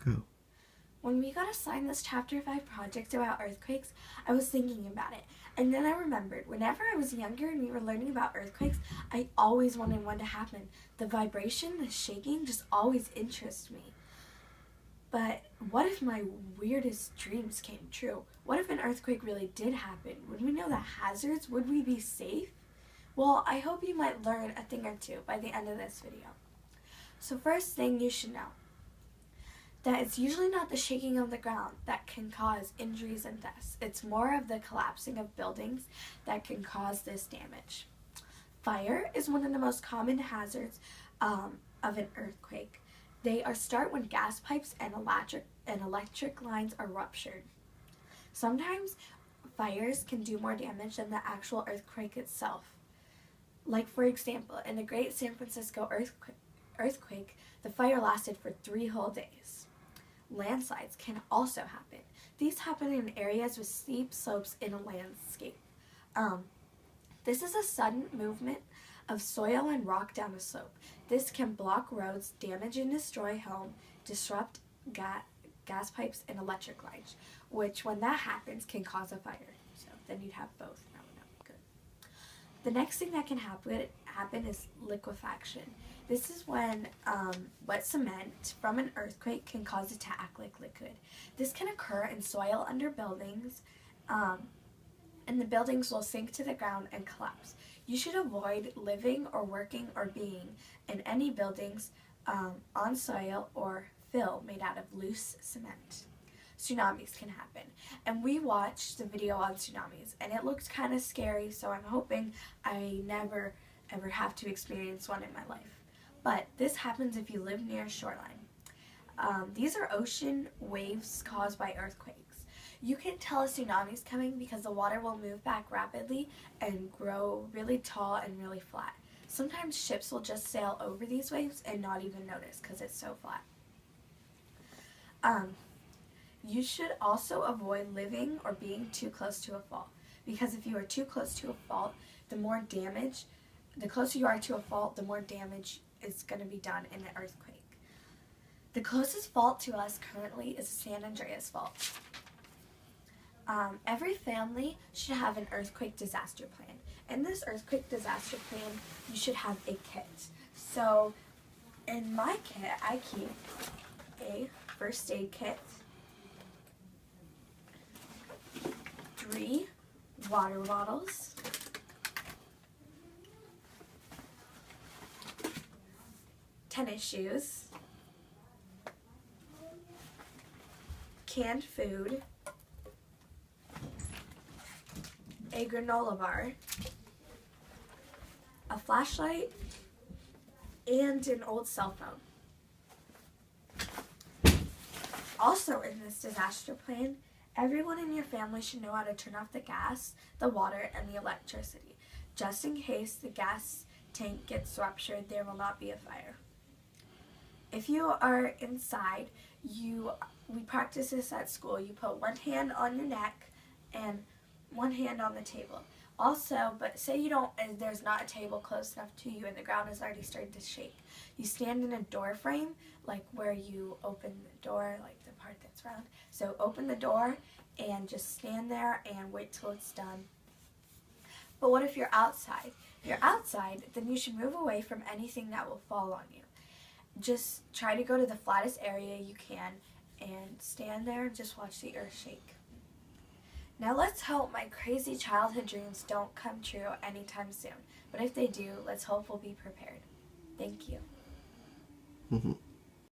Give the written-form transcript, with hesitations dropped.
Go. When we got assigned this Chapter 5 project about earthquakes, I was thinking about it. And then I remembered, whenever I was younger and we were learning about earthquakes, I always wanted one to happen. The vibration, the shaking, just always interests me. But what if my weirdest dreams came true? What if an earthquake really did happen? Would we know the hazards? Would we be safe? Well, I hope you might learn a thing or two by the end of this video. So first thing you should know, that it's usually not the shaking of the ground that can cause injuries and deaths. It's more of the collapsing of buildings that can cause this damage. Fire is one of the most common hazards of an earthquake. They start when gas pipes and electric lines are ruptured. Sometimes fires can do more damage than the actual earthquake itself. Like, for example, in the Great San Francisco earthquake, the fire lasted for 3 whole days. Landslides can also happen. These happen in areas with steep slopes in a landscape. This is a sudden movement of soil and rock down a slope. This can block roads, damage and destroy homes, disrupt gas pipes and electric lines, which when that happens can cause a fire. So then you'd have both. Good. The next thing that can happen is liquefaction. This is when wet cement from an earthquake can cause it to act like liquid. This can occur in soil under buildings, and the buildings will sink to the ground and collapse. You should avoid living or working or being in any buildings on soil or fill made out of loose cement. Tsunamis can happen. And we watched the video on tsunamis, and it looked kind of scary, so I'm hoping I never ever have to experience one in my life. But this happens if you live near a shoreline. These are ocean waves caused by earthquakes. You can tell a tsunami is coming because the water will move back rapidly and grow really tall and really flat. Sometimes ships will just sail over these waves and not even notice because it's so flat. You should also avoid living or being too close to a fault, because if you are too close to a fault, the closer you are to a fault, the more damage is going to be done in the earthquake. The closest fault to us currently is the San Andreas Fault. Every family should have an earthquake disaster plan. In this earthquake disaster plan, you should have a kit. So in my kit, I keep a first aid kit, 3 water bottles, tennis shoes, canned food, a granola bar, a flashlight, and an old cell phone. Also in this disaster plan, everyone in your family should know how to turn off the gas, the water, and the electricity. Just in case the gas tank gets ruptured, there will not be a fire. If you are inside, we practice this at school. You put one hand on your neck and one hand on the table. Also, but say there's not a table close enough to you and the ground is already starting to shake. You stand in a door frame, like where you open the door, like the part that's round. So open the door and just stand there and wait till it's done. But what if you're outside? If you're outside, then you should move away from anything that will fall on you. Just try to go to the flattest area you can and stand there and just watch the earth shake. Now let's hope my crazy childhood dreams don't come true anytime soon. But if they do, let's hope we'll be prepared. Thank you.